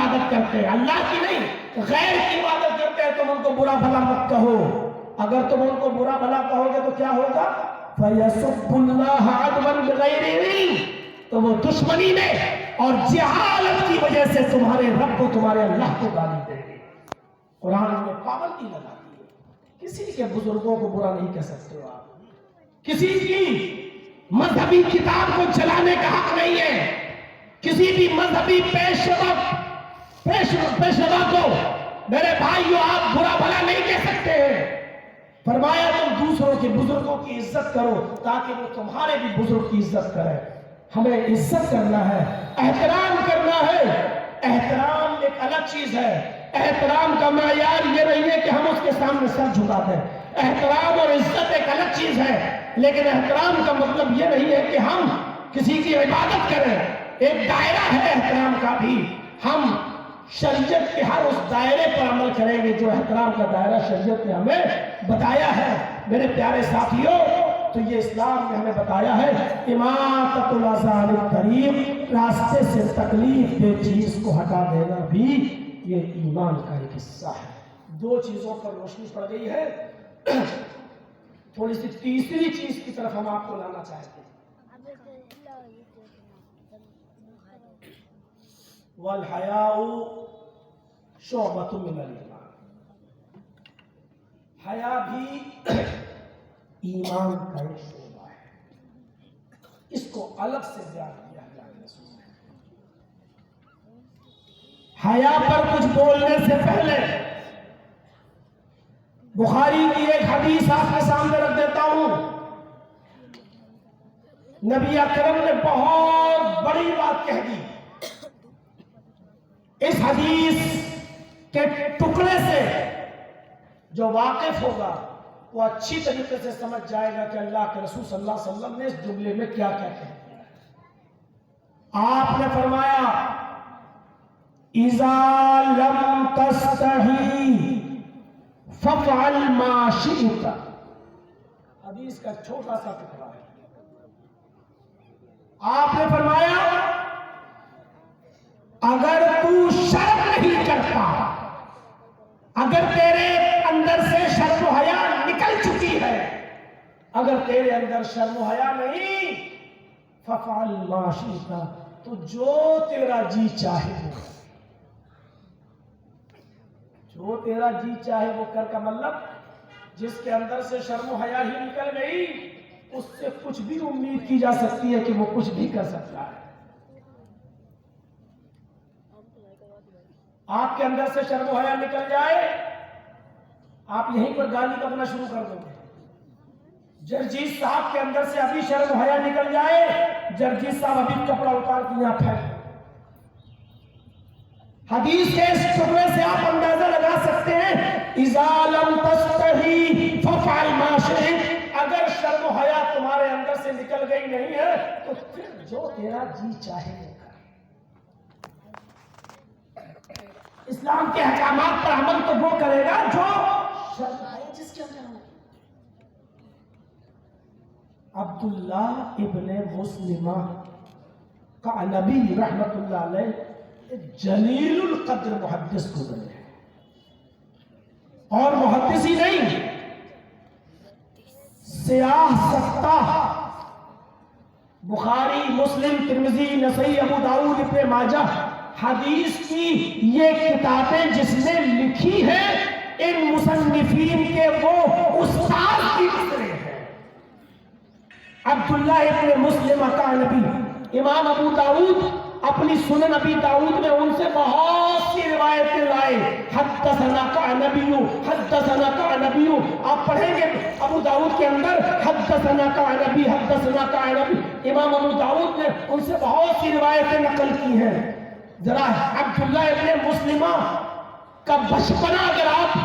عبادت کرتے ہیں، اللہ کی نہیں، غیر کی عبادت کرتے ہیں، تم ان کو برا بھلا مت کہو۔ اگر تم ان کو برا بھلا کہو گے تو کیا ہوگا؟ فَيَسُبُّ اللَّهَ عَدْوًا بِغَيْرِ عِلْمٍ، تو وہ دشمنی میں اور جہالت کی وجہ سے تمہارے رب کو، تمہارے اللہ کو گالی دیں گے۔ قرآن میں پابندی لگا دی ہے، کسی کے بزرگوں کو برا نہیں کہہ سکتے ہو آپ، کسی کی مذہبی کتاب کو چلانے کا حق نہیں ہے، کسی بھی مذہبی پیشوا کو میرے بھائیو آپ برا بھلا نہیں کہہ سکتے ہیں۔ فرمایا تم دوسروں کے بزرگوں کی عزت کرو تاکہ وہ تمہارے بھی بزرگ کی عزت کرے۔ ہمیں عزت کرنا ہے، احترام کرنا ہے۔ احترام ایک الگ چیز ہے، احترام کا معیار یہ نہیں ہے کہ ہم اس کے سامنے سر جھکا دیں۔ احترام اور عزت ایک الگ چیز ہے، لیکن احترام کا مطلب یہ نہیں ہے کہ ہم کسی کی عبادت کریں۔ ایک دائرہ ہے احترام کا بھی، ہم شریعت کے ہر اس دائرے پر عمل کریں گے جو احترام کا دائرہ شریعت نے ہمیں بتایا ہے۔ میرے پیارے ساتھیوں، تو یہ اسلام نے ہمیں بتایا ہے اماطۃ الاذى عن الطریق، راستے سے تکلیف دہ چیز کو ہٹا دینا بھی یہ ایمان کا ایک حصہ ہے۔ دو چیزوں پر روشنی پڑ گئی ہے، تھوڑی سی تیسری چیز کی طرف ہم آپ کو لانا چاہتے ہیں۔ والحیاء شعبۃ من الایمان، حیا بھی ایمان کا ایک شعبہ ہے، اس کو الگ سے بیان کیا ہے رسول نے۔ حیا پر کچھ بولنے سے پہلے بخاری کی ایک حدیث آپ کے سامنے رکھ دیتا ہوں۔ نبی اکرم نے بہت بڑی بات کہہ دی۔ اس حدیث کے ٹکڑے سے جو واقف ہوگا وہ اچھی طریقے سے سمجھ جائے گا کہ اللہ کے رسول صلی اللہ علیہ وسلم نے اس جملے میں کیا کہتے ہیں۔ آپ نے فرمایا اِذَا لَمْ تَسْتَحِي فَافْعَلْ مَا شِئْتَ، حدیث کا چھوٹا سا ٹکڑا ہے۔ آپ نے فرمایا اگر تو شرم نہیں کرتا، اگر تیرے اندر سے شرم و حیا نکل چکی ہے، اگر تیرے اندر شرم و حیا نہیں، فَافْعَلْ مَا شِئْتَ، تو جو تیرا جی چاہے وہ، جو تیرا جی چاہے وہ کر کا مطلب جس کے اندر سے شرم و حیا ہی نکل گئی اس سے کچھ بھی امید کی جا سکتی ہے کہ وہ کچھ بھی کر سکتا ہے۔ آپ کے اندر سے شرم و حیا نکل جائے، آپ یہیں پر گالی کرنا شروع کر دو گے۔ جرجیت صاحب کے اندر سے ابھی شرم و حیا نکل جائے، جرجیت صاحب ابھی کپڑا اتار کے یہاں پھینک دیں۔ حدیث کے اس ٹکڑے سے آپ اندازہ لگا سکتے ہیں اِذَا لَمْ تَسْتَحِي فَافْعَلْ مَا شِئْتَ، اگر شرم و حیا تمہارے اندر سے نکل گئی نہیں ہے تو پھر جو تیرا جی چاہے وہ کر۔ اسلام کے احکامات پر عمل تو وہ کرے گا جو شرم آئے جس کے اندر ہو۔ عبداللہ ابن مسلمہ کا نبی رحمت اللہ علیہ جلیل القدر محدث گزرے ہیں، اور محدث ہی نہیں، سیاہ سطح بخاری، مسلم، ترمذی، نسائی، ابو داؤد، ابن ماجہ حدیث کی یہ کتابیں جس نے لکھی ہیں ان مصنفین کے وہ استاد بھی گزرے ہیں۔ عبداللہ ابن مسلم کا نبی، امام ابو داؤد اپنی سنن ابی داؤد میں ان سے بہت سی روایتیں لائے۔ حدثنا قعنبی، حدثنا قعنبی، آپ پڑھیں گے ابو داؤد کے اندر حدثنا قعنبی، حدثنا قعنبی، امام ابو داؤد نے ان سے بہت سی روایتیں نقل کی ہیں۔ ذرا عبداللہ ابن مسلمہ کا بچپنا اگر آپ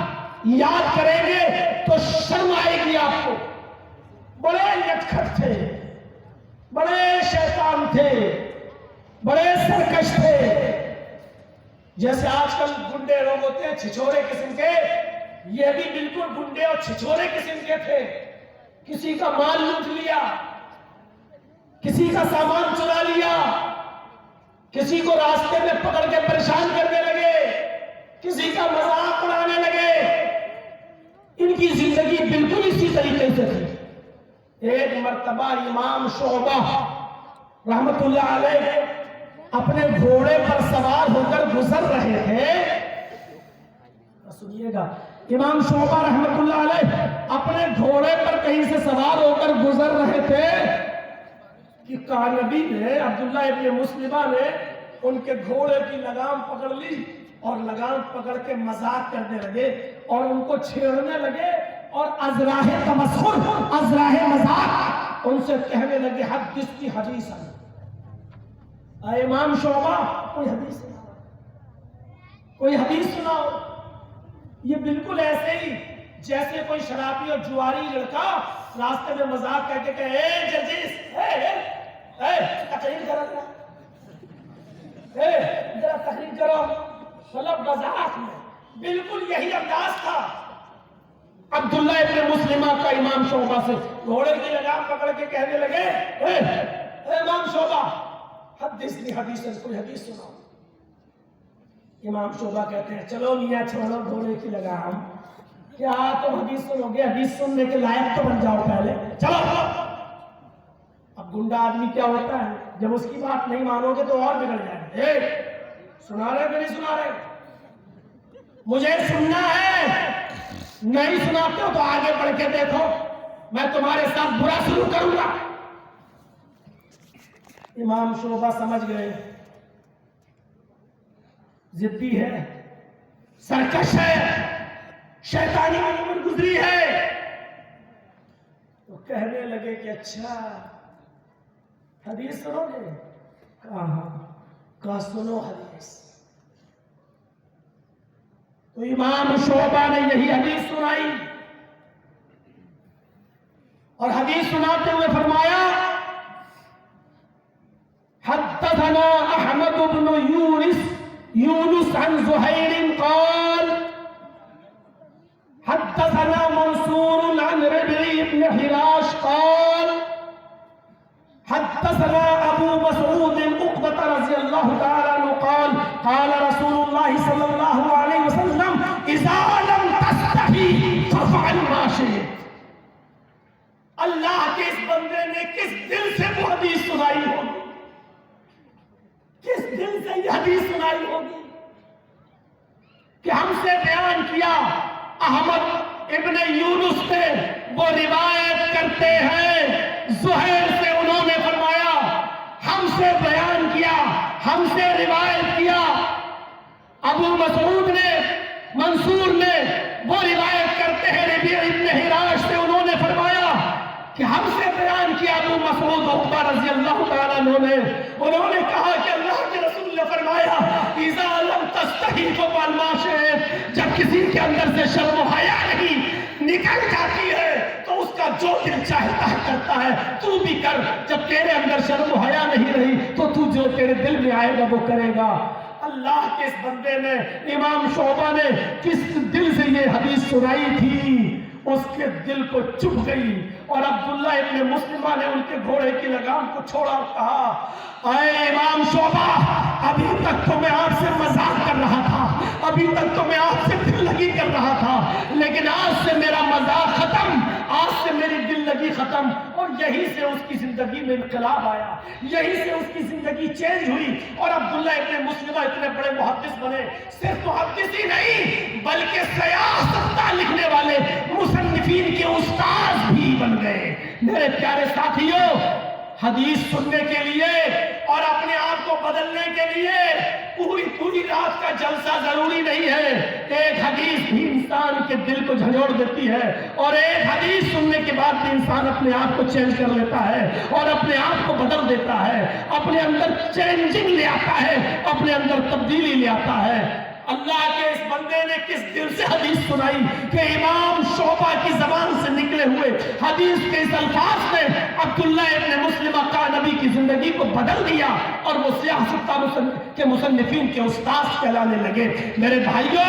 یاد کریں گے تو شرم آئے گی آپ کو۔ بڑے نٹکھٹ تھے، بڑے شیطان تھے، بڑے سرکش تھے، جیسے آج کل گنڈے لوگ ہوتے ہیں چھچورے قسم کے، یہ بھی بالکل گنڈے اور چھچورے قسم کے تھے۔ کسی کا مال لوٹ لیا، کسی کا سامان چرا لیا، کسی کو راستے میں پکڑ کے پریشان کرنے لگے۔ مرتبہ امام شعبہ رحمت اللہ علیہ اپنے گھوڑے پر سوار ہو کر گزر رہے تھے. سنیے گا, امام شعبہ رحمت اللہ علیہ اپنے گھوڑے پر کہیں سے سوار ہو کر گزر رہے تھے کہ کانبی نے, عبداللہ ابن مسلمہ نے ان کے گھوڑے کی لگام پکڑ لی اور لگام پکڑ کے مذاق کرنے لگے اور ان کو چھیڑنے لگے اور ازراہ تمسخر, ازراہ مذاق ان سے کہنے لگے حدیث کی حدیث ہے. اے امام شعبہ کوئی حدیث سناؤ, کوئی حدیث سناؤ. یہ بالکل ایسے ہی جیسے کوئی شرابی اور جواری لڑکا راستے میں مذاق کر کے کہے اے ججیس, تقریر کرو, ذرا تقریر کرو, مطلب مذاق میں. بالکل یہی انداز تھا عبداللہ ابن مسلمہ کا امام شعبہ سے. گھوڑے کی لگام پکڑ کے کہنے لگے اے امام شعبہ حدیث حدیث, کوئی حدیث سناؤ. امام شعبہ کہتے ہیں چلو میاں چھوڑو گھوڑے کی لگام, کیا تم حدیث سنو گے؟ حدیث سننے کے لائق تو بن جاؤ پہلے, چلو. اب گنڈا آدمی کیا ہوتا ہے, جب اس کی بات نہیں مانو گے تو اور بگڑ جائے گا. سنا رہے کہ نہیں سنا رہے؟ مجھے سننا ہے, نہیں سناتے ہو تو آگے بڑھ کے دیکھو, میں تمہارے ساتھ برا سلوک کروں گا. امام شعبہ سمجھ گئے ضدی ہے, سرکش ہے, شیطانی عمر گزری ہے. تو کہنے لگے کہ اچھا حدیث سنو گے؟ کہا سنو حدیث. تو امام شعبہ نے یہی حدیث سنائی اور حدیث سناتے ہوئے فرمایا حدثنا احمد بن یونس عن زہیر قال حدثنا منصور عن ربعی بن حراش قال حدثنا ابو مسعود عقبة رضی اللہ تعالی عنہ قال قال رسول اللہ صلی اللہ علیہ وسلم اذا لم تستحی فافعل ما شئت. اللہ کے اس بندے نے کس دل سے وہ حدیث سنائی ہوگی, کس دل سے یہ حدیث سنائی ہوگی کہ ہم سے بیان کیا احمد ابن یونس نے, وہ روایت کرتے ہیں زہیر سے, انہوں نے فرمایا ہم سے بیان کیا, ہم سے روایت کیا. ابو مسعود نے, منصور نے, وہ روایت کرتے ہیں ربیع ابن حراش سے, انہوں نے فرمایا کہ ہم سے بیان کیا ابو مسعود عقبہ رضی اللہ تعالیٰ عنہ نے, انہوں نے کہا کہ اللہ کے رسول نے فرمایا اذا لم تستحی فافعل ما شئت, جب کسی کے اندر سے شرم و حیا نہیں نکل جاتی ہے تو اس کا جو دل چاہتا ہے کرتا ہے, تو بھی کر. جب تیرے اندر شرم و حیا نہیں رہی تو تو جو تیرے دل میں آئے گا وہ کرے گا. اللہ کے اس بندے نے, امام شعبہ نے کس دل سے یہ حدیث سنائی تھی, اس کے دل کو چبھ گئی. اور عبداللہ ابن مسلمہ نے ان کے گھوڑے کی لگام کو چھوڑا اور کہا اے امام شعبہ, ابھی تک تو میں آپ سے مذاق کر رہا تھا, ابھی تک تو میں آپ سے دل لگی کر رہا تھا, لیکن آج سے میرا مذاق ختم, آج سے میری دل لگی ختم. اور یہی سے اس کی زندگی میں انقلاب آیا, یہی سے اس کی زندگی چینج ہوئی. اور عبداللہ ابن مسلمہ اتنے بڑے محدث بنے, صرف محدث ہی نہیں بلکہ سیاست لکھنے والے مصنفین کے استاد بھی بن گئے. میرے پیارے ساتھیوں, حدیث سننے کے لیے اور اپنے آپ کو بدلنے کے لیے پوری رات کا جلسہ ضروری نہیں ہے. ایک حدیث بھی انسان کے دل کو جھنجھوڑ دیتی ہے, اور ایک حدیث سننے کے بعد بھی انسان اپنے آپ کو چینج کر لیتا ہے اور اپنے آپ کو بدل دیتا ہے, اپنے اندر چینجنگ لے آتا ہے, اپنے اندر تبدیلی لے آتا ہے. اللہ کے اس بندے نے کس دل سے حدیث سنائی کہ امام شعبہ کی زبان سے نکلے ہوئے حدیث کے اس الفاظ نے عبداللہ ابن مسلمہ کا نبی کی زندگی کو بدل دیا, اور وہ سیاست کے مصنفین کے استاد کہلانے لگے. میرے بھائیوں,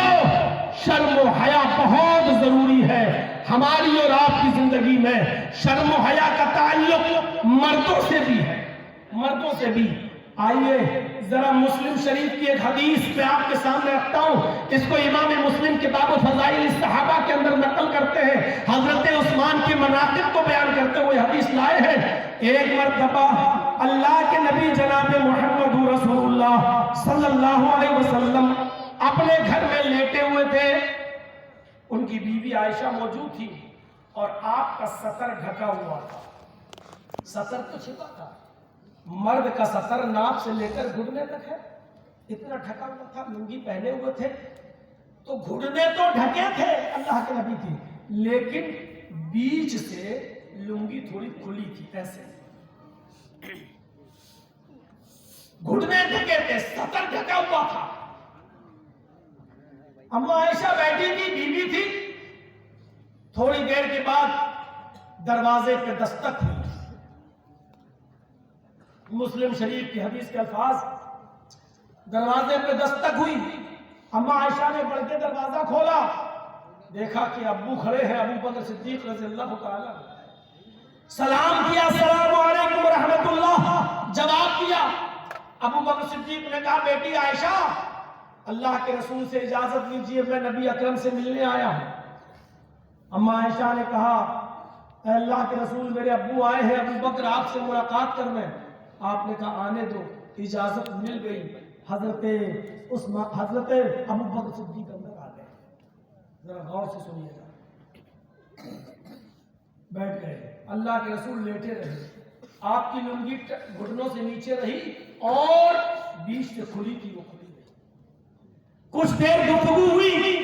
شرم و حیا بہت ضروری ہے ہماری اور آپ کی زندگی میں. شرم و حیا کا تعلق مردوں سے بھی ہے, مردوں سے بھی. آئیے ذرا مسلم شریف کی ایک حدیث میں آپ کے سامنے رکھتا ہوں. اس کو امام مسلم کتاب فضائل الصحابہ کے اندر نقل کرتے ہیں حضرت عثمان کی مناقب کو بیان کرتے ہوئے حدیث لائے ہیں ایک مرتبہ اللہ کے نبی جناب محمد رسول اللہ صلی اللہ علیہ وسلم اپنے گھر میں لیٹے ہوئے تھے، ان کی بیوی عائشہ موجود تھی اور آپ کا سطر ڈھکا ہوا تھا. سطر تو چھپا تھا، مرد کا سطر ناف سے لے کر گھٹنے تک ہے، اتنا ڈھکا ہوا تھا. لنگی پہنے ہوئے تھے تو گھٹنے تو ڈھکے تھے اللہ کے نبی تھی، لیکن بیچ سے لنگی تھوڑی کھلی تھی، ایسے گھٹنے ڈھکے تھے، سطر ڈھکا ہوا تھا. اما عائشہ بیٹھی تھی، بیوی تھی. تھوڑی دیر کے بعد دروازے پہ دستک ہوئی. مسلم شریف کی حدیث کے الفاظ، دروازے پہ دستک ہوئی. اما عائشہ نے بڑھ کے دروازہ کھولا، دیکھا کہ ابو کھڑے ہیں، ابو بکر صدیق رضی اللہ تعالی. سلام کیا، السلام علیکم ورحمۃ اللہ، جواب دیا. ابو بکر صدیق نے کہا بیٹی عائشہ اللہ کے رسول سے اجازت لیجیے، میں نبی اکرم سے ملنے آیا ہوں. اما عائشہ نے کہا اے اللہ کے رسول میرے ابو آئے ہیں، ابو بکر آپ سے ملاقات کرنا ہے. آپ نے کہا آنے دو. اجازت مل گئی. حضرت ابو بکر صدیق اندر آ گئے. ذرا غور سے سنیے گا. بیٹھ گئے. اللہ کے رسول لیٹے رہے. آپ کی لنگی گھٹنوں سے نیچے رہی اور بیچ سے کھلی تھی، وہ کھلی رہی. کچھ دیر گفتگو ہوئی.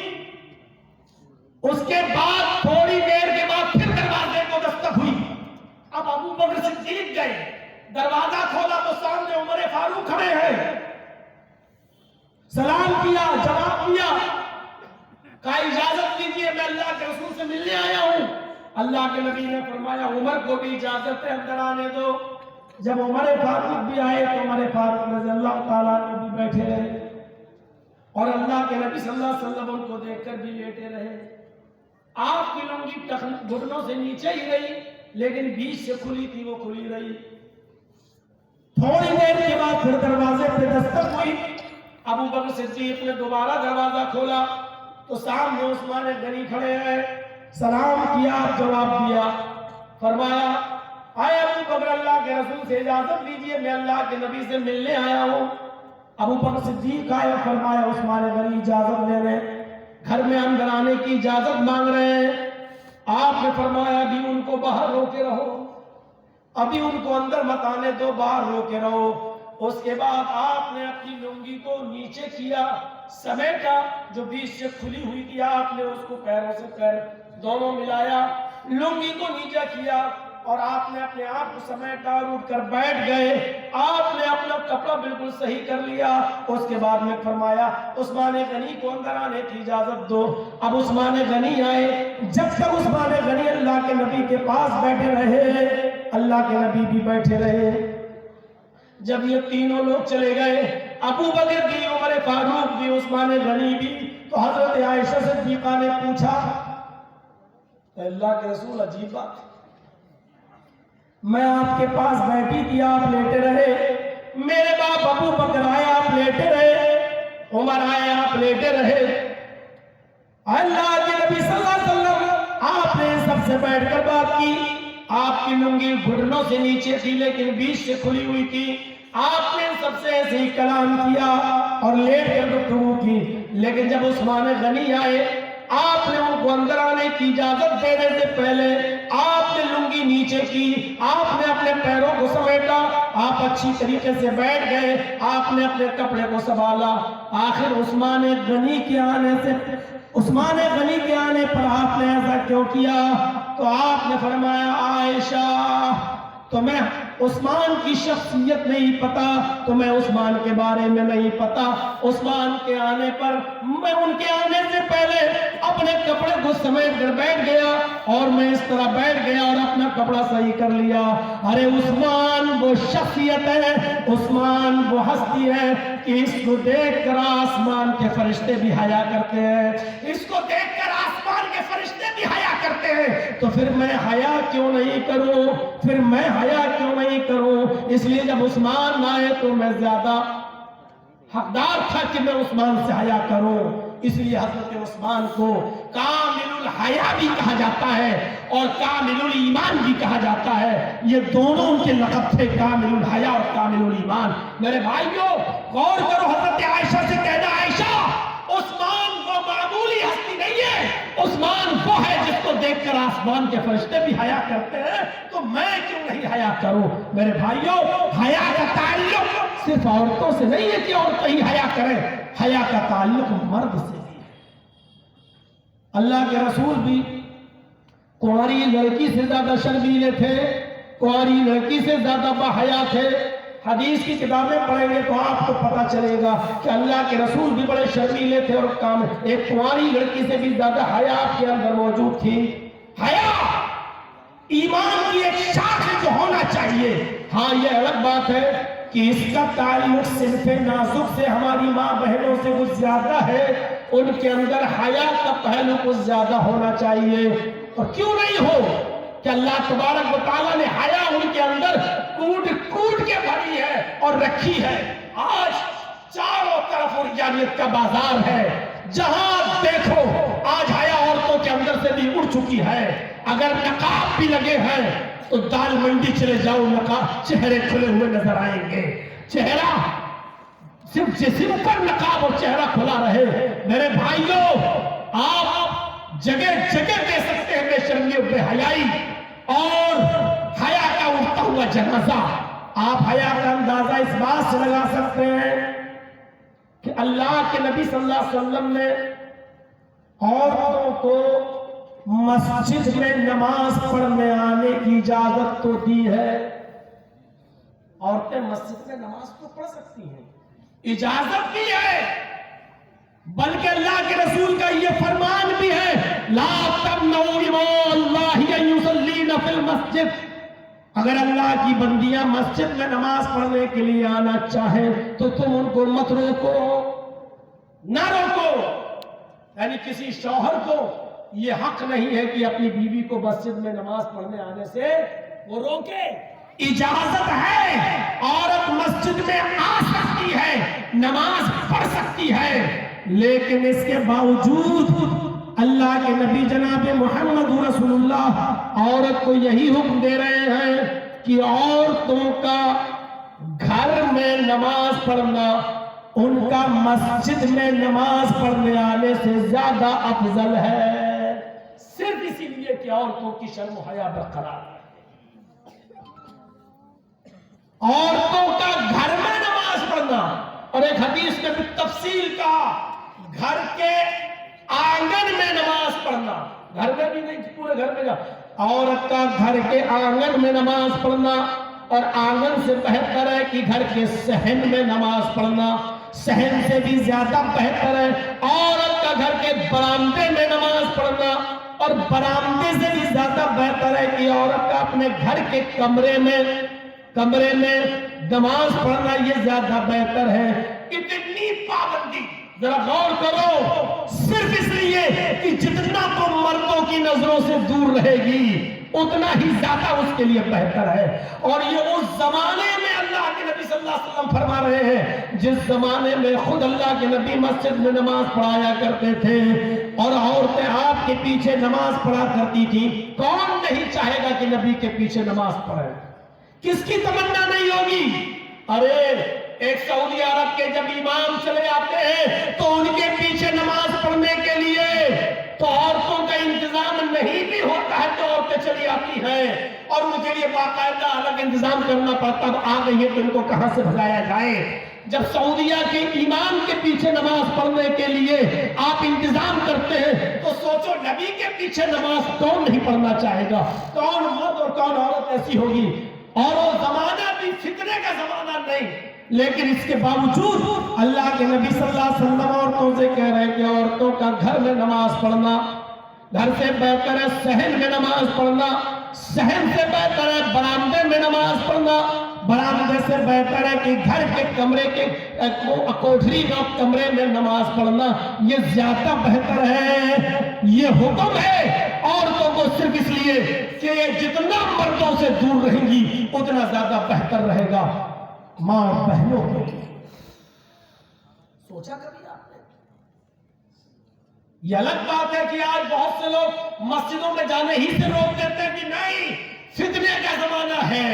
اس کے بعد تھوڑی دیر کے بعد پھر دروازے کو دستک ہوئی. اب ابو بکر صدیق گئے، دروازہ کھولا تو سامنے عمر فاروق کھڑے ہیں. سلام کیا، جواب دیا. کہا اجازت دیجیے میں اللہ کے رسول سے ملنے آیا ہوں. اللہ کے نبی نے فرمایا عمر کو بھی اجازت ہے، اندر آنے دو. جب عمر فاروق بھی آئے تو عمر فاروق رضی اللہ تعالیٰ عنہ بھی بیٹھے رہے اور اللہ کے نبی صلی اللہ علیہ وسلم ان کو دیکھ کر بھی لیٹے رہے. آپ کی لنگی گھٹنوں سے نیچے ہی رہی لیکن بیچ سے کھلی تھی، وہ کھلی رہی. تھوڑی دیر کے بعد پھر دروازے پہ دستک ہوئی. ابو بکر صدیق نے دوبارہ دروازہ کھولا تو سامنے عثمان غنی کھڑے ہیں. سلام کیا، جواب دیا. فرمایا آئے ابو بکر اللہ کے رسول سے اجازت لیجیے، میں اللہ کے نبی سے ملنے آیا ہوں. ابو بکر صدیق آئے، فرمایا عثمان غنی اجازت لے رہے ہیں، گھر میں اندر آنے کی اجازت مانگ رہے ہیں. آپ نے فرمایا ابھی ان کو باہر روکے رہو، ابھی ان کو اندر مت آنے دو، باہر روکے رہو. اس کے بعد آپ نے اپنی لنگی کو نیچے کیا، سمیٹا، جو بیچ سے کھلی ہوئی تھی آپ نے اس کو پیروں سے پیر دونوں ملایا، لنگی کو نیچے کیا اور آپ نے اپنے آپ کو سمیٹا اور اٹھ کر بیٹھ گئے. آپ نے اپنا کپڑا بالکل صحیح کر لیا. اس کے بعد میں فرمایا عثمان غنی کو اندر آنے کی اجازت دو. اب عثمان غنی آئے. جب تک عثمان غنی اللہ کے نبی کے پاس بیٹھے رہے، اللہ کے نبی بھی بیٹھے رہے. جب یہ تینوں لوگ چلے گئے، ابو بکر بھی، عمر فاروق بھی، عثمان غنی بھی، تو حضرت عائشہ صدیقہ نے پوچھا اللہ کے رسول عجیب بات، میں آپ کے پاس بیٹھی تھی، آپ لیٹے رہے، میرے باپ ابو بکر آئے، آپ لیٹے رہے، عمر آئے، آپ لیٹے رہے، اللہ کے نبی صلی اللہ علیہ وسلم آپ نے سب سے بیٹھ کر بات کی. آپ کی لنگی گھٹنوں سے نیچے تھی لیکن بیچ سے کھلی ہوئی تھی. آپ نے سب سے ایسے ہی کلام کیا اور لیٹ کر گفتگو کی. لیکن جب عثمان غنی آئے، آپ نے ان کو اندر آنے کی اجازت دینے سے پہلے آپ نے لنگی نیچے کی، آپ نے اپنے پیروں کو سمیٹا، آپ اچھی طریقے سے بیٹھ گئے، آپ نے اپنے کپڑے کو سنبھالا. آخر عثمان غنی کے آنے پر آپ نے ایسا کیوں کیا؟ تو آپ نے فرمایا عائشہ تمہیں عثمان کی شخصیت نہیں پتا، تمہیں عثمان کے بارے میں نہیں پتا. عثمان کے آنے پر میں ان کے آنے سے پہلے اپنے کپڑے کو سمیٹ کر بیٹھ گیا اور میں اس طرح بیٹھ گیا اور اپنا کپڑا صحیح کر لیا. ارے عثمان وہ شخصیت ہے، عثمان وہ ہستی ہے کہ اس کو دیکھ کر آسمان کے فرشتے بھی حیا کرتے ہیں، اس کو دیکھ کر آسمان کے فرشتے بھی حیا کرتے ہیں. تو پھر میں حیا کیوں نہیں کروں؟ اس لیے جب عثمان آئے تو میں زیادہ حقدار تھا کہ میں عثمان سے حیا کروں. اس لیے حضرت عثمان کو کامل الحیا بھی کہا جاتا ہے اور کامل الایمان بھی کہا جاتا ہے. یہ دونوں ان کے لقب تھے، کامل الحیا اور کامل الایمان. میرے بھائیوں غور کرو، حضرت عائشہ سے کہنا عائشہ عثمان وہ معمولی ہستی نہیں ہے، عثمان وہ ہے جس کو دیکھ کر آسمان کے فرشتے بھی حیا کرتے ہیں، تو میں کیوں نہیں حیا کروں؟ میرے بھائیوں حیا کا تعلق صرف عورتوں سے نہیں ہے کہ عورتیں ہی حیا کریں، حیا کا تعلق مرد سے بھی ہے. اللہ کے رسول بھی کنواری لڑکی سے زیادہ شرمیلے تھے، کنواری لڑکی سے زیادہ باحیا تھے. حدیث کی کتابیں پڑھیں گے تو آپ کو پتا چلے گا کہ اللہ کے رسول بھی بڑے شرمیلے تھے اور کام ایک کنواری لڑکی سے بھی زیادہ حیا آپ کے اندر موجود تھی. حیا ایمان کی ایک شاخ جو ہونا چاہیے. ہاں یہ الگ بات ہے کہ اس کا تعلق صنف نازک سے ہماری ماں بہنوں سے کچھ زیادہ ہے، ان کے اندر حیا کا پہلو کچھ زیادہ ہونا چاہیے. اور کیوں نہیں ہو کہ اللہ تبارک و تعالیٰ نے حیا ان کے اندر کوٹ کوٹ کے بھری ہے اور رکھی ہے. آج چاروں طرف ارجانیت کا بازار ہے، جہاں دیکھو آج حیا عورتوں کے اندر سے بھی اڑ چکی ہے. اگر نقاب بھی لگے ہیں تو دال منڈی چلے جاؤ، نقاب چہرے کھلے ہوئے نظر آئیں گے. چہرہ صرف جسم پر نقاب اور چہرہ کھلا رہے. میرے بھائیوں آپ جگہ جگہ دے سکتے ہیں بے شرمی و بے حیائی اور حیا کا اٹھتا ہوا جنازہ. آپ حیا کا اندازہ اس بات سے لگا سکتے ہیں کہ اللہ کے نبی صلی اللہ علیہ وسلم نے عورتوں کو مسجد میں نماز پڑھنے آنے کی اجازت تو دی ہے. عورتیں مسجد میں نماز تو پڑھ سکتی ہیں، اجازت بھی ہے، بلکہ اللہ کے رسول کا یہ فرمان بھی ہے لا تمنعوا اماء اللہ ان یصلین فی المسجد. اگر اللہ کی بندیاں مسجد میں نماز پڑھنے کے لیے آنا چاہیں تو تم ان کو مت روکو، نہ روکو. یعنی کسی شوہر کو یہ حق نہیں ہے کہ اپنی بیوی کو مسجد میں نماز پڑھنے آنے سے وہ روکے. اجازت ہے، عورت مسجد میں آ سکتی ہے، نماز پڑھ سکتی ہے، لیکن اس کے باوجود اللہ کے نبی جناب محمد رسول اللہ عورت کو یہی حکم دے رہے ہیں کہ عورتوں کا گھر میں نماز پڑھنا ان کا مسجد میں نماز پڑھنے آنے سے زیادہ افضل ہے، صرف اسی لیے کہ عورتوں کی شرم و حیا برقرار ہے. عورتوں کا گھر میں نماز پڑھنا، اور ایک حدیث میں بھی تفصیل کا گھر کے آنگن میں نماز پڑھنا، گھر میں بھی نہیں پورے گھر میں جا. عورت کا گھر کے آنگن میں نماز پڑھنا، اور آنگن سے بہتر ہے کہ گھر کے صحن میں نماز پڑھنا، صحن سے بھی زیادہ بہتر ہے عورت کا گھر کے برآمدے میں نماز پڑھنا، اور برآمدے سے بھی زیادہ بہتر ہے کہ عورت کا اپنے گھر کے کمرے میں نماز پڑھنا، یہ زیادہ بہتر ہے. اتنی پابندی ذرا غور کرو، صرف اس لیے کہ جتنا تم مردوں کی نظروں سے دور رہے گی اتنا ہی زیادہ اس کے لیے بہتر ہے. اور یہ اس زمانے میں اللہ کے نبی صلی اللہ علیہ وسلم فرما رہے ہیں جس زمانے میں خود اللہ کے نبی مسجد میں نماز پڑھایا کرتے تھے اور عورتیں آپ کے پیچھے نماز پڑھا کرتی تھی. کون نہیں چاہے گا کہ نبی کے پیچھے نماز پڑھے؟ کس کی تمنا نہیں ہوگی؟ ارے ایک سعودی عرب کے جب امام چلے آتے ہیں تو ان کے پیچھے نماز پڑھنے کے لیے تو عورتوں کا انتظام نہیں بھی ہوتا ہے، تو عورتیں چلی آتی ہیں اور ان کے لیے باقاعدہ الگ انتظام کرنا پڑتا. اب آ گئی ہے تو ان کو کہاں سے بھگایا جائے؟ جب سعودیہ کے امام کے پیچھے نماز پڑھنے کے لیے آپ انتظام کرتے ہیں تو سوچو نبی کے پیچھے نماز کون نہیں پڑھنا چاہے گا؟ کون مرد اور کون عورت ایسی ہوگی؟ اور وہ زمانہ بھی فتنے کا زمانہ نہیں، لیکن اس کے باوجود اللہ کے نبی صلی اللہ علیہ وسلم عورتوں سے کہہ رہے ہیں کہ عورتوں کا گھر میں نماز پڑھنا، گھر سے بہتر ہے صحن میں نماز پڑھنا، صحن سے بہتر ہے برآمدے میں نماز پڑھنا، برآمدے سے بہتر ہے کہ گھر کے کمرے کے کوٹھری کا کمرے میں نماز پڑھنا، یہ زیادہ بہتر ہے. یہ حکم ہے عورتوں کو صرف اس لیے کہ یہ جتنا مردوں سے دور رہیں گی اتنا زیادہ بہتر رہے گا. ماں بہنوں کو سوچا کبھی آپ نے یہ الگ بات ہے کہ آج بہت سے لوگ مسجدوں میں جانے ہی سے روک دیتے ہیں کہ نہیں فتنے کا زمانہ ہے.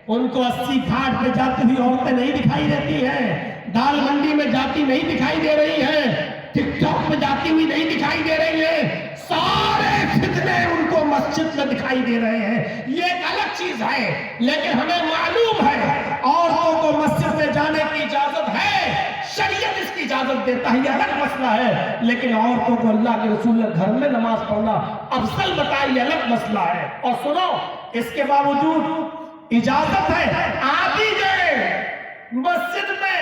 ان کو 80 گھاٹ پہ جاتی ہوئی عورتیں نہیں دکھائی دیتی ہیں, دال منڈی میں جاتی نہیں دکھائی دے رہی ہیں, ٹک ٹاک پہ جاتی ہوئی نہیں دکھائی دے رہی ہیں. سارے فتنے ان کو مسجد میں دکھائی دے رہے ہیں. یہ ایک الگ چیز ہے, لیکن ہمیں معلوم ہے عورتوں کو مسجد میں جانے کی اجازت ہے, شریعت اس کی اجازت دیتا ہے, یہ الگ مسئلہ ہے. لیکن عورتوں کو اللہ کے رسول نے گھر میں نماز پڑھنا افضل بتایا, یہ الگ مسئلہ ہے. اور سنو, اس کے باوجود اجازت ہے, آ بھی گئے مسجد میں,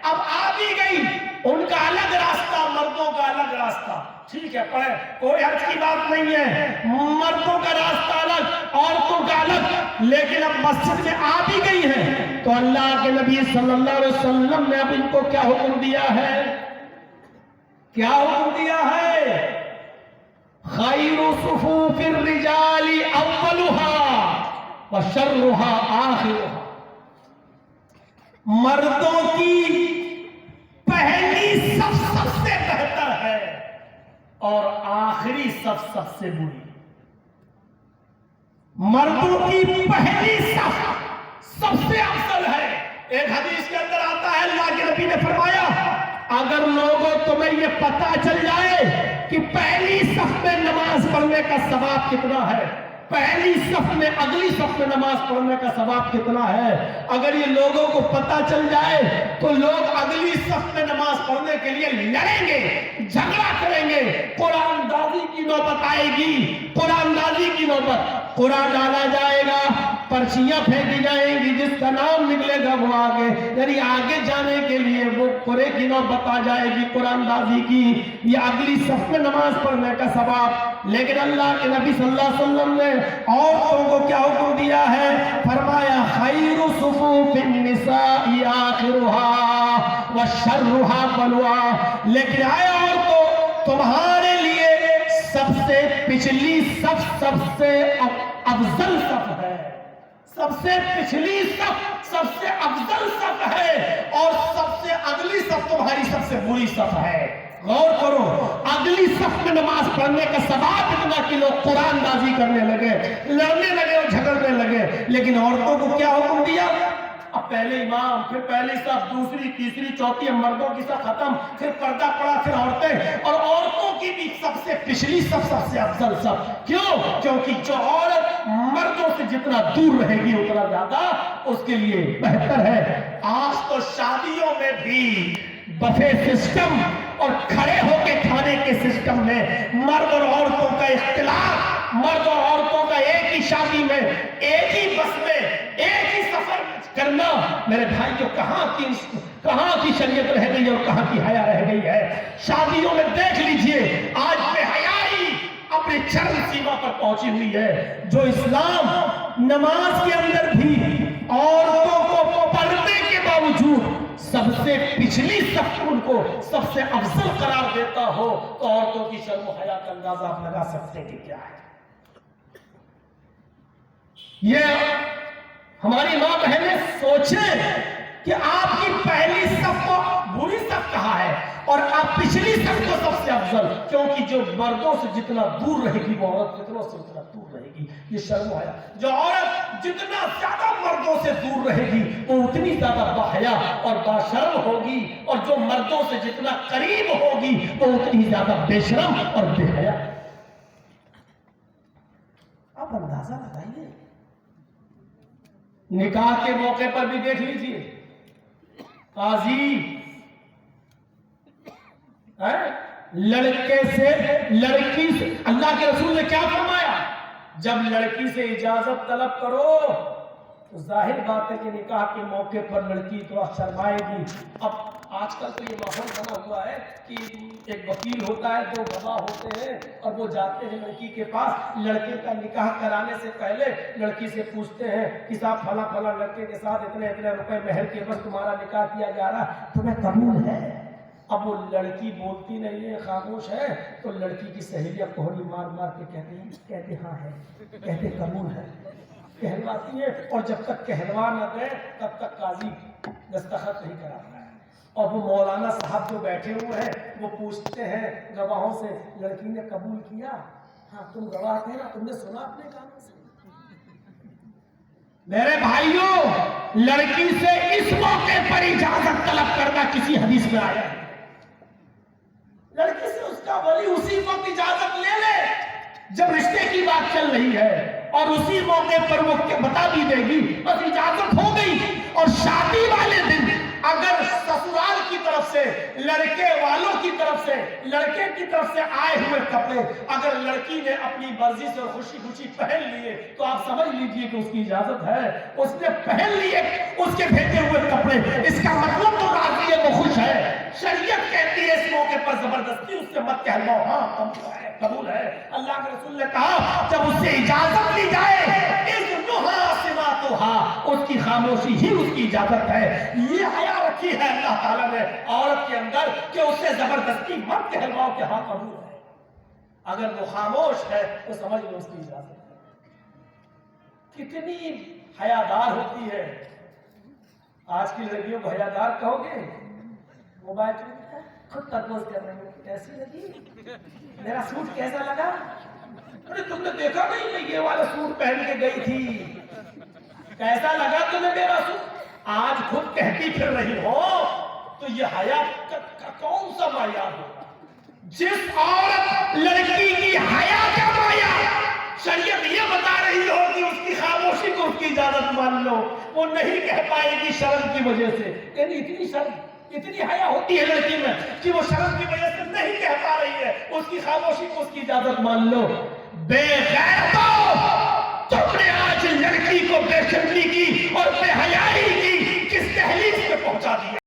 اب آ بھی گئی, ان کا الگ راستہ, مردوں کا الگ راستہ, ٹھیک ہے پڑھیں, کوئی حرج کی بات نہیں ہے, مردوں کا راستہ الگ, عورتوں کا الگ. لیکن اب مسجد میں آ بھی گئی ہیں تو اللہ کے نبی صلی اللہ علیہ وسلم نے اب ان کو کیا حکم دیا ہے, کیا حکم دیا ہے؟ خیر صفوف الرجال اولها وشرها آخرها. مردوں کی پہلی صف سب سے بہتر ہے اور آخری صف سب سے بری. مردوں کی پہلی صف سب سے افضل ہے. ایک حدیث کے اندر آتا ہے, اللہ کے نبی نے فرمایا اگر لوگوں تمہیں یہ پتہ چل جائے کہ پہلی صف میں نماز پڑھنے کا ثواب کتنا ہے, پہلی صف میں اگلی صف میں نماز پڑھنے کا ثواب کتنا ہے, اگر یہ لوگوں کو پتہ چل جائے تو لوگ اگلی صف میں نماز پڑھنے کے لیے لڑیں گے, جھگڑا کریں گے, قرآن اندازی کی نوبت آئے گی, قرآن اندازی کی نوبت, قرآن ڈالا جائے گا, پرچیاں پھینکی جائیں گی, جس کا نام نکلے گا وہ آگے, یعنی آگے جانے کے لیے وہ قرآن کی نوبت آ جائے گی, قرآن اندازی کی, یہ اگلی صف میں نماز پڑھنے کا ثواب. لیکن اللہ کے نبی صلی اللہ علیہ وسلم نے عورتوں کو کیا حکم دیا ہے, فرمایا خیر صفوف النساء آخرها وشرها بلوا. لیکن آئے عورتوں, تمہارے لیے سب سے پچھلی صف سب سے افضل صف ہے, سب سے پچھلی صف سب سے افضل صف ہے, اور سب سے اگلی صف تمہاری سب سے بری صف ہے. غور کرو, اگلی صف میں نماز پڑھنے کا ثواب اتنا کہ لوگ قرآن اندازی کرنے لگے, لڑنے لگے اور جھگڑنے لگے. لیکن عورتوں کو کیا حکم دیا, اب پہلے امام, پھر پہلی صف, دوسری, تیسری, چوتھی, مردوں کی صف ختم, پھر پردہ پڑا, پھر عورتیں, اور عورتوں کی بھی سب سے پچھلی صف سب سے افضل صف. کیوں؟ کیونکہ جو عورت مردوں سے جتنا دور رہے گی اتنا زیادہ اس کے لیے بہتر ہے. آج تو شادیوں میں بھی بفے سسٹم اور کھڑے ہو کے کھانے کے سسٹم میں مرد اور عورتوں کا اختلاف, مرد اور عورتوں کا ایک ہی شادی میں, ایک ہی بس میں, ایک ہی سفر کرنا, میرے بھائی جو کہاں کی شریعت رہ گئی اور کہاں کی حیا رہ گئی ہے. شادیوں میں دیکھ لیجئے آج بے حیائی اپنے چرم سیما پر پہنچی ہوئی ہے. جو اسلام نماز کے اندر بھی عورتوں کو پردے کے باوجود سب سے پچھلی صف ان کو سب سے افضل قرار دیتا ہو, تو عورتوں کی شرم و حیا کا اندازہ آپ لگا سکتے ہیں کیا ہے. یہ ہماری ماں بہنیں سوچیں کہ آپ کی پہلی صف کو بری صف کہا ہے اور آپ پچھلی صف کو سب سے افضل, کیونکہ جو مردوں سے جتنا دور رہے گی وہ عورت جتنا سے اتنا دور رہے گی. یہ شرم و حیا, جو عورت جتنا زیادہ مردوں سے دور رہے گی وہ اتنی زیادہ باحیا اور باشرم ہوگی, اور جو مردوں سے جتنا قریب ہوگی وہ اتنی زیادہ بے شرم اور بے حیا. آپ اندازہ لگائیے, نکاح کے موقع پر بھی دیکھ لیجئے, قاضی لڑکے سے, لڑکی سے, اللہ کے رسول نے کیا فرمایا, جب لڑکی سے اجازت طلب کرو تو ظاہر بات ہے کہ نکاح کے موقع پر لڑکی تو شرمائے گی. اب آج کل تو یہ ماحول بنا ہوا ہے کہ ایک وکیل ہوتا ہے, دو گواہ ہوتے ہیں اور وہ جاتے ہیں لڑکی کے پاس, لڑکے کا نکاح کرانے سے پہلے لڑکی سے پوچھتے ہیں کہ صاحب فلاں فلاں لڑکے کے ساتھ اتنے روپے مہر کے بس تمہارا نکاح کیا جا رہا, تمہیں قبول ہے؟ اب وہ لڑکی بولتی نہیں ہے, خاموش ہے, تو لڑکی کی سہیلیاں کوہنی مار مار کے کہتے ہاں ہے, کہتے قبول ہے, کہلواتی ہے, اور جب تک کہلوا نہ دے تب تک قاضی دستخط نہیں کراتا ہے. اور وہ مولانا صاحب جو بیٹھے ہوئے ہیں وہ پوچھتے ہیں گواہوں سے لڑکی نے قبول کیا؟ ہاں تم گواہ تھے نا، تم نے سنا اپنے کانوں سے؟ میرے بھائیوں، لڑکی سے اس موقع پر اجازت طلب کرنا کسی حدیث میں آیا ہے؟ لڑکی سے اس کا ولی اسی وقت اجازت لے لے جب رشتے کی بات چل رہی ہے، اور اسی موقع پر وہ بتا بھی دے گی، بس اجازت ہو گئی۔ اور شادی والے دن اگر سسرال کی طرف سے، لڑکے والوں کی طرف سے، لڑکے کی طرف سے آئے ہوئے کپڑے اگر لڑکی نے اپنی مرضی سے خوشی خوشی پہن لیے تو آپ سمجھ لیجئے کہ اس کی اجازت ہے۔ اس نے پہن لیے اس کے بھیجے ہوئے کپڑے، اس کا مطلب تو راضی ہے، وہ خوش ہے۔ شریعت کہتی ہے اس موقع پر زبردستی اس سے مت کہلواؤ، ہاں قبول ہے۔ اللہ کے رسول نے کہا جب اس سے اجازت لی جائے، اس کی خاموشی ہی اس کی اجازت ہے۔ یہ حیا رکھی ہے اللہ تعالیٰ نے عورت کے اندر کہ اس سے زبردستی مت کہلواؤ کہ ہاں قبول ہے۔ اگر وہ خاموش ہے تو سمجھ لو اس کی اجازت ہے۔ کتنی حیادار ہوتی ہے۔ آج کی لڑکیوں کو حیادار کہو گے؟ موبائل خود تپوس کر رہے ہیں، کیسی لگی؟ میرا سوٹ کیسا لگا؟ ارے تم نے دیکھا نہیں میں یہ والا سوٹ پہن کے گئی تھی، کیسا لگا تمہیں میرا سوٹ؟ آج خود کہتی پھر رہی ہو تو یہ حیا کا کون سا معیار ہوگا؟ جس عورت لڑکی کی حیا کا معیار شریعت یہ بتا رہی ہو کہ اس کی خاموشی کو اس کی اجازت مان لو، وہ نہیں کہہ پائے گی شرم کی وجہ سے۔ یعنی اتنی شرم، اتنی حیا ہوتی ہے لڑکی میں کہ وہ شرم کی وجہ سے نہیں کہہ پا رہی ہے، اس کی خاموشی کو اس کی اجازت مان لو۔ بے غیرتو، تم نے آج لڑکی کو بے شرمی کی اور بے حیائی کی کس تحلیل پہ پہنچا دیا۔